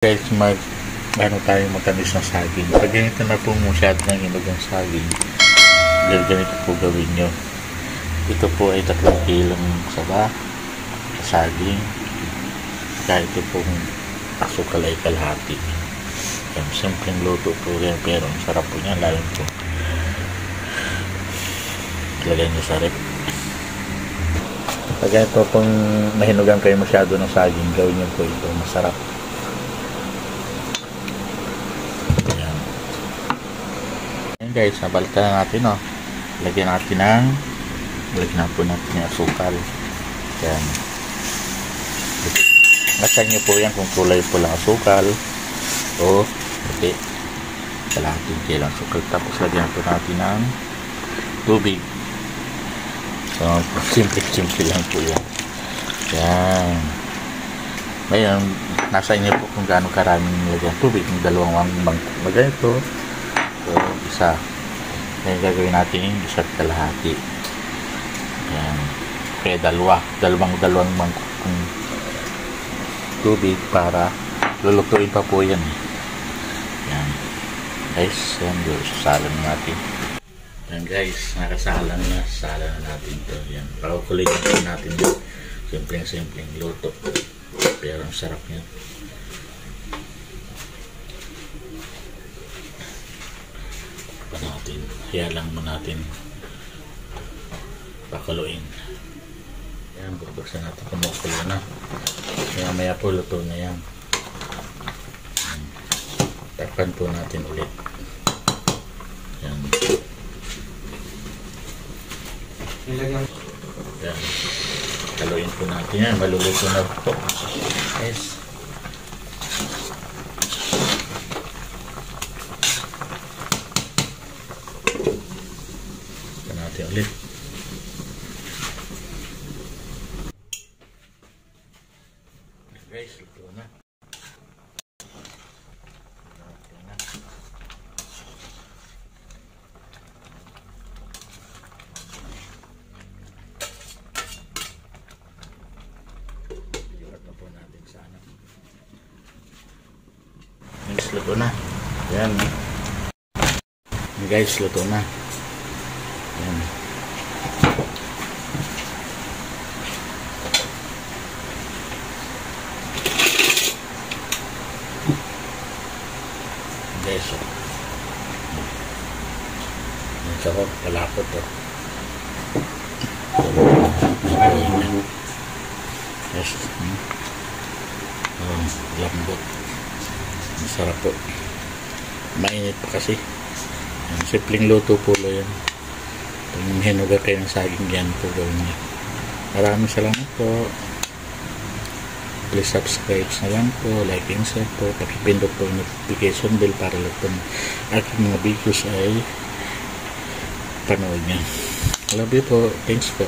Guys, tayong matamis ng saging. Pag ganito na po masyado ng hinog ng saging, ganito po gawin nyo. Ito po ay 3 kilong saba sa saging. Kahit ito pong asukal ay kalahati. Yan, simpleng luto po yan, pero ang sarap po niya, lalo po lagay nyo sa rep. Pag ganito pong mahinugan kayo masyado ng saging, gawin nyo po ito, masarap. Guys, nabalitan na natin, lagyan po natin yung asukal. Yan, lasan nyo po yan kung kulay po lang asukal o hindi, kalahating kilong asukal. Tapos lagyan po natin ng tubig. So simple lang po yan. Yan, ngayon nasa inyo po kung gaano karaming lagyan tubig. Yung 2 bangkok na ganito, so isa. Ngayon gagawin natin yung 1 kalahati. Yan. Kaya dalawang mangkok ng tubig para lulutuin pa po yan. Yan. Guys, yan. Sasalan natin. Yan guys, nakasalan na. Sasalan na natin ito. Yan. Pakukulitin po natin yun. Simpleng luto. Pero ang sarap yan. Kaya lang mo natin pakuluin. Yan, bubuksan natin, kumukulo na. Kaya maya po luto na yan. Takpan po natin ulit. Yan. Yan. Kaluin po natin yan. Maluluto na po. Yes. Ulit. Guys, ito na. Ilat na po natin sana. Guys, luto na. Yan. Guys, luto na. Yan. Guys, yung sarap, palapot to. Yes. Lambot. Masarap po. Mainit pa kasi. Simpleng luto po yan. Pag hinuga kayo ng saging, yan po gawin niya. Maraming salamat po. Please subscribe na lang po, like and share po, pakipindot po yung notification bell para lahat po aking mga videos ay panood niya. Love you po. Thanks po.